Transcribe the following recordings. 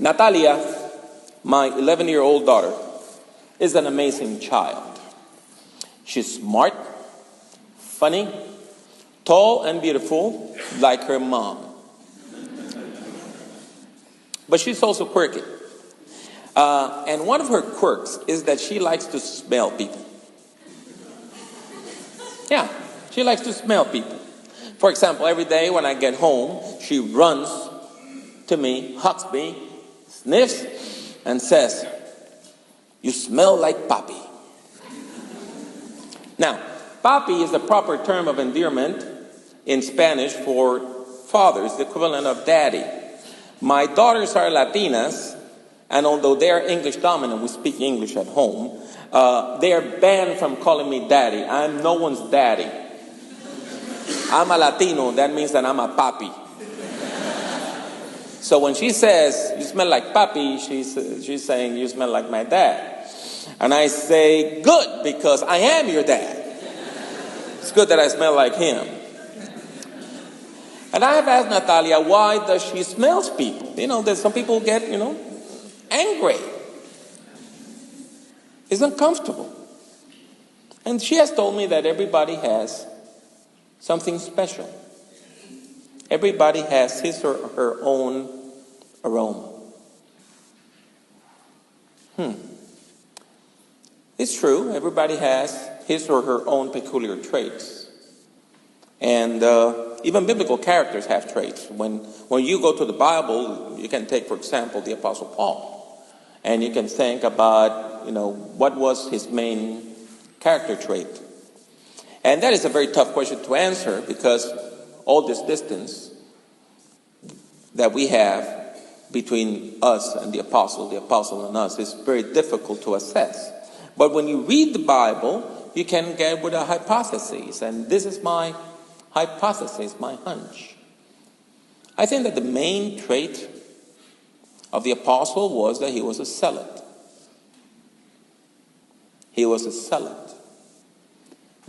Natalia, my 11-year-old daughter, is an amazing child. She's smart, funny, tall and beautiful like her mom. But she's also quirky. And one of her quirks is that she likes to smell people. Yeah, she likes to smell people. For example, every day when I get home, she runs to me, hugs me, sniffs, and says, "You smell like papi." Now, papi is the proper term of endearment in Spanish for father. It's the equivalent of daddy. My daughters are Latinas, and although they are English dominant, we speak English at home, they are banned from calling me daddy. I'm no one's daddy. I'm a Latino. That means that I'm a papi. So when she says, "You smell like papi," she's saying, "You smell like my dad." And I say, "Good, because I am your dad. It's good that I smell like him." And I have asked Natalia, why does she smell people? There's some people get, angry. It's uncomfortable. And she has told me that everybody has something special. Everybody has his or her own aroma. It's true. Everybody has his or her own peculiar traits. And even biblical characters have traits. When you go to the Bible, you can take, for example, the Apostle Paul. And you can think about, what was his main character trait. And that is a very tough question to answer, because all this distance that we have between us and the apostle and us, is very difficult to assess. But when you read the Bible, you can get with a hypothesis. And this is my hypothesis, my hunch. I think that the main trait of the apostle was that he was a zealot. He was a zealot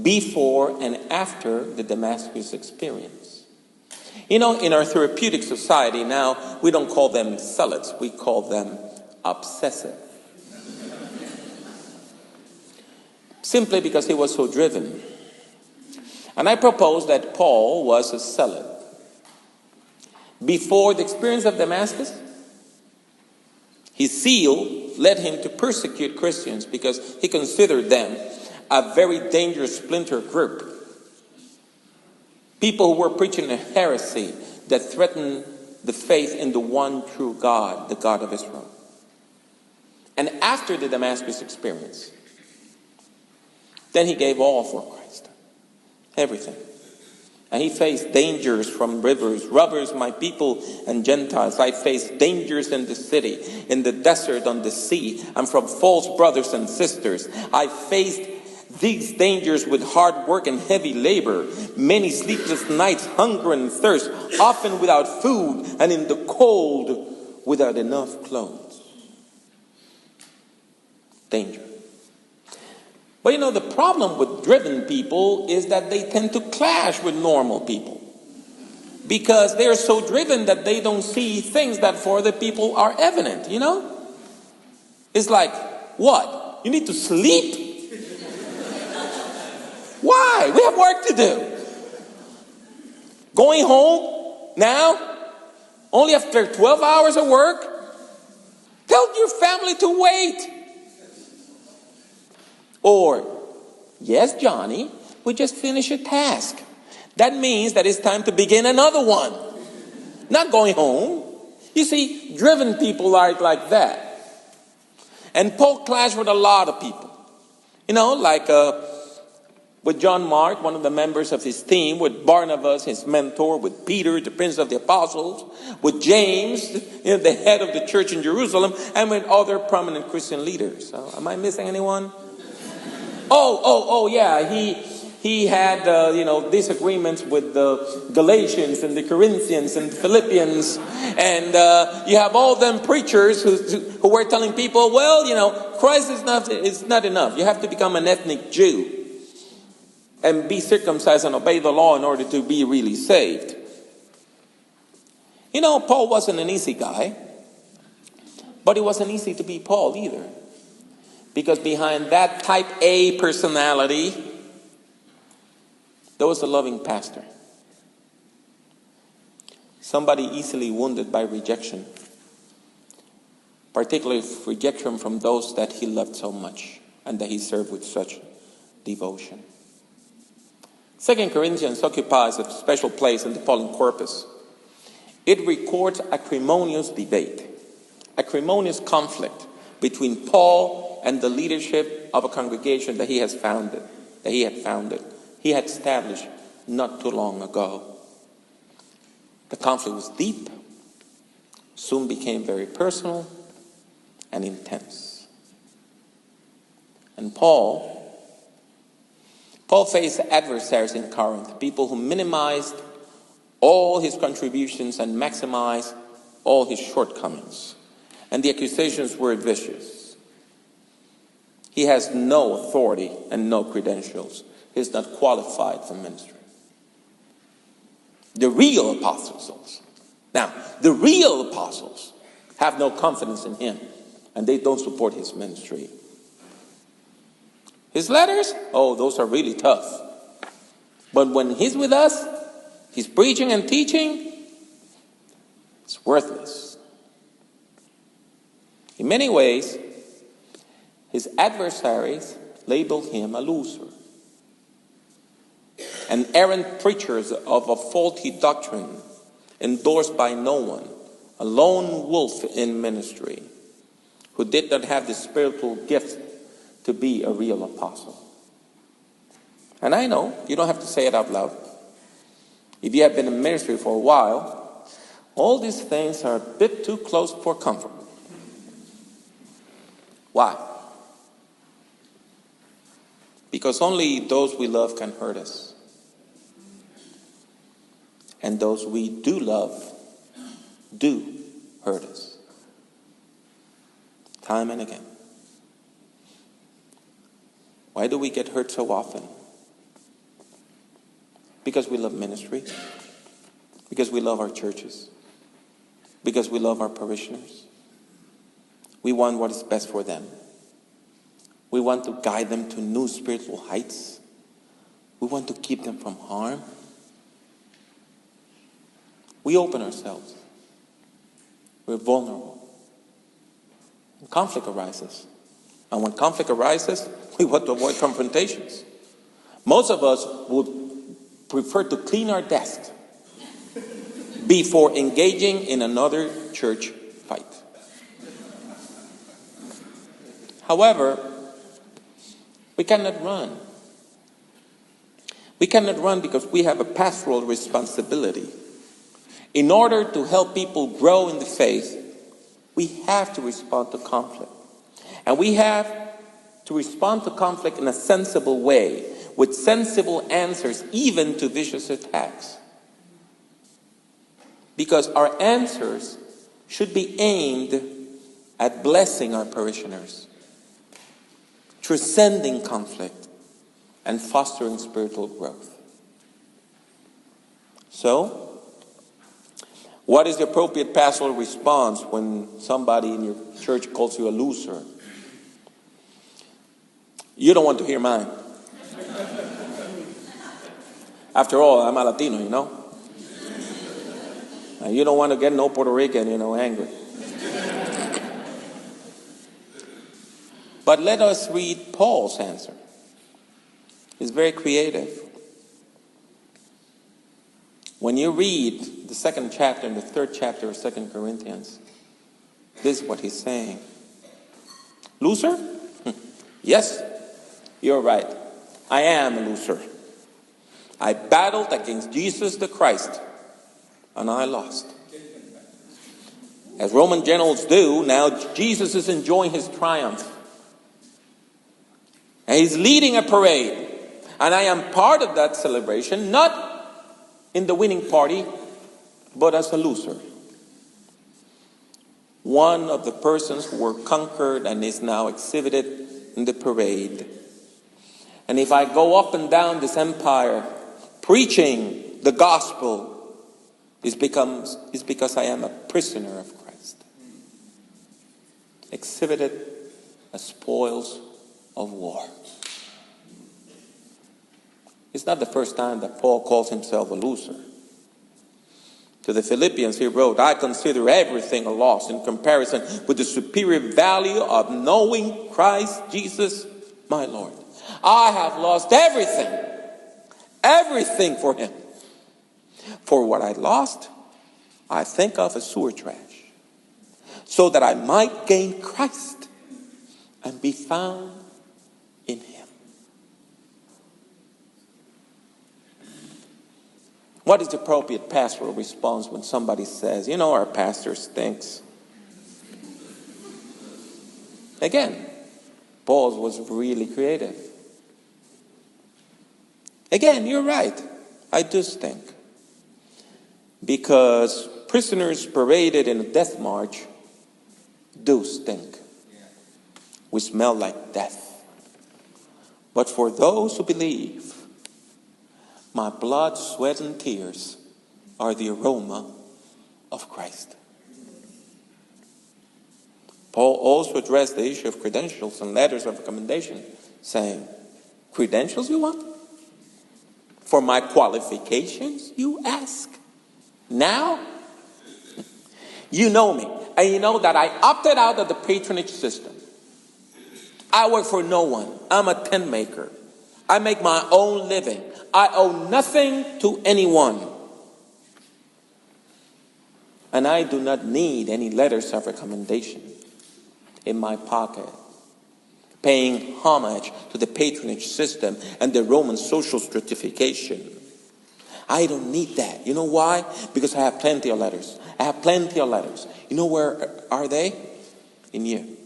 before and after the Damascus experience. In our therapeutic society now, we don't call them zealots, we call them obsessive. Simply because he was so driven. And I propose that Paul was a zealot. Before the experience of Damascus, his zeal led him to persecute Christians because he considered them a very dangerous splinter group. People who were preaching a heresy that threatened the faith in the one true God, the God of Israel. And after the Damascus experience, then he gave all for Christ. Everything. And he faced dangers from rivers, robbers, my people, and Gentiles. I faced dangers in the city, in the desert, on the sea, and from false brothers and sisters. I faced these dangers with hard work and heavy labor, many sleepless nights, hunger and thirst, often without food, and in the cold without enough clothes. Danger. But the problem with driven people is that they tend to clash with normal people. Because they're so driven that they don't see things that for other people are evident, It's like, what? You need to sleep? Why? We have work to do. Going home now, only after 12 hours of work? Tell your family to wait. Or, yes, Johnny, we just finished a task. That means that it's time to begin another one. Not going home. You see, driven people are like that. And Paul clashed with a lot of people. Like with John Mark, one of the members of his team, with Barnabas, his mentor, with Peter, the prince of the apostles, with James, the head of the church in Jerusalem, and with other prominent Christian leaders. Am I missing anyone? Oh, yeah, he had, disagreements with the Galatians and the Corinthians and the Philippians. And you have all them preachers who were telling people, Christ is not enough. You have to become an ethnic Jew and be circumcised and obey the law in order to be really saved. Paul wasn't an easy guy. But it wasn't easy to be Paul either. Because behind that type A personality, there was a loving pastor. Somebody easily wounded by rejection. Particularly rejection from those that he loved so much and that he served with such devotion. 2 Corinthians occupies a special place in the Pauline corpus. It records acrimonious debate, acrimonious conflict between Paul and the leadership of a congregation that he had founded, he had established not too long ago. The conflict was deep, soon became very personal and intense. And Paul faced adversaries in Corinth, people who minimized all his contributions and maximized all his shortcomings. And the accusations were vicious. He has no authority and no credentials. He's not qualified for ministry. The real apostles have no confidence in him, and they don't support his ministry. His letters, those are really tough. But when he's with us, he's preaching and teaching, it's worthless. In many ways, his adversaries labeled him a loser, an errant preacher of a faulty doctrine, endorsed by no one, a lone wolf in ministry, who did not have the spiritual gift to be a real apostle. And I know, you don't have to say it out loud. If you have been in ministry for a while, all these things are a bit too close for comfort. Why? Because only those we love can hurt us. And those we do love do hurt us. Time and again. Why do we get hurt so often? Because we love ministry. Because we love our churches. Because we love our parishioners. We want what is best for them. We want to guide them to new spiritual heights. We want to keep them from harm. We open ourselves. We're vulnerable. And conflict arises. And when conflict arises, we want to avoid confrontations. Most of us would prefer to clean our desks before engaging in another church fight. However, we cannot run. We cannot run because we have a pastoral responsibility. In order to help people grow in the faith, we have to respond to conflict. And we have to respond to conflict in a sensible way, with sensible answers, even to vicious attacks. Because our answers should be aimed at blessing our parishioners, transcending conflict, and fostering spiritual growth. So, what is the appropriate pastoral response when somebody in your church calls you a loser? You don't want to hear mine. After all, I'm a Latino, you know. And you don't want to get no Puerto Rican, angry. But let us read Paul's answer. It's very creative. When you read the second chapter and the third chapter of 2 Corinthians, this is what he's saying. Loser? Yes, you're right. I am a loser. I battled against Jesus the Christ, and I lost. As Roman generals do, now Jesus is enjoying his triumph. And he's leading a parade. And I am part of that celebration, not in the winning party, but as a loser. One of the persons who were conquered and is now exhibited in the parade. And if I go up and down this empire preaching the gospel, it's because I am a prisoner of Christ. exhibited as spoils of war. It's not the first time that Paul calls himself a loser. To the Philippians he wrote, I consider everything a loss in comparison with the superior value of knowing Christ Jesus my Lord. I have lost everything for him. For what I lost, I think of as sewer trash, so that I might gain Christ and be found in him. What is the appropriate pastoral response when somebody says, our pastor stinks? Again, Paul was really creative. Again, you're right. I do stink. Because prisoners paraded in a death march do stink. We smell like death. But for those who believe, my blood, sweat, and tears are the aroma of Christ. Paul also addressed the issue of credentials and letters of recommendation, saying, credentials you want? For my qualifications, you ask? Now? You know me, and you know that I opted out of the patronage system. I work for no one. I'm a tent maker. I make my own living. I owe nothing to anyone. And I do not need any letters of recommendation in my pocket, paying homage to the patronage system and the Roman social stratification. I don't need that. You know why? Because I have plenty of letters. I have plenty of letters. You know where are they? In you.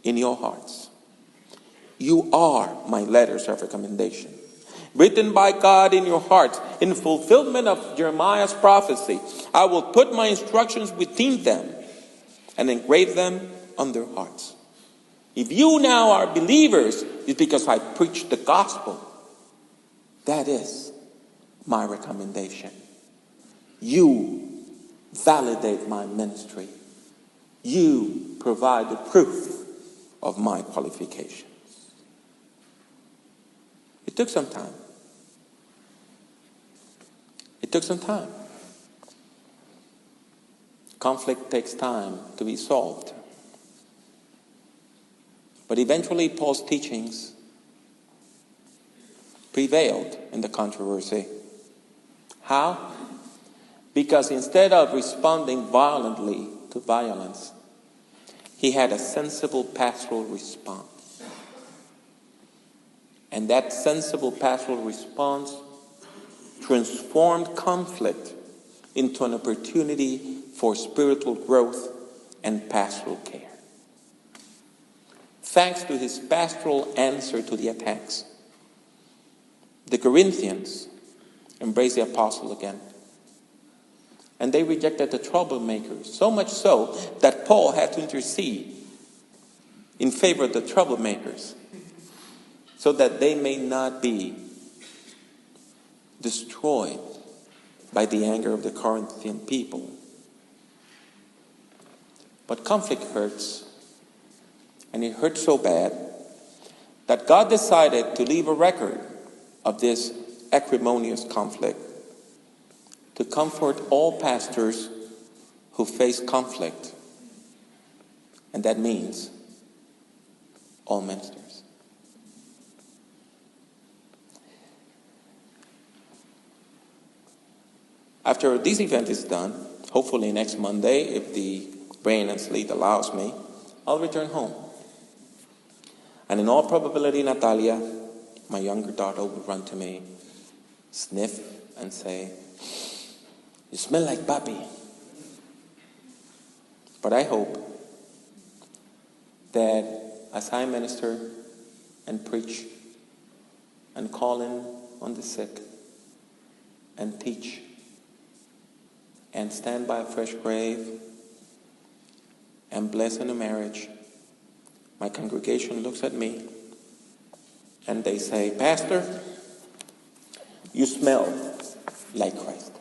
In your hearts. You are my letters of recommendation, written by God in your hearts, in fulfillment of Jeremiah's prophecy. I will put my instructions within them and engrave them on their hearts. If you now are believers, it's because I preach the gospel. That is my recommendation. You validate my ministry. You provide the proof of my qualifications. It took some time. It took some time. Conflict takes time to be solved. But eventually Paul's teachings prevailed in the controversy. How? Because instead of responding violently to violence, he had a sensible pastoral response. And that sensible pastoral response transformed conflict into an opportunity for spiritual growth and pastoral care. Thanks to his pastoral answer to the attacks, the Corinthians embraced the apostle again. And they rejected the troublemakers, so much so that Paul had to intercede in favor of the troublemakers, so that they may not be destroyed by the anger of the Corinthian people. But conflict hurts, and it hurts so bad that God decided to leave a record of this acrimonious conflict to comfort all pastors who face conflict. And that means all ministers. After this event is done, hopefully next Monday, if the rain and sleet allows me, I'll return home. And in all probability, Natalia, my younger daughter, will run to me, sniff, and say, "You smell like Papi." But I hope that as I minister and preach and call in on the sick and teach and stand by a fresh grave and bless a new marriage, my congregation looks at me and they say, "Pastor, you smell like Christ."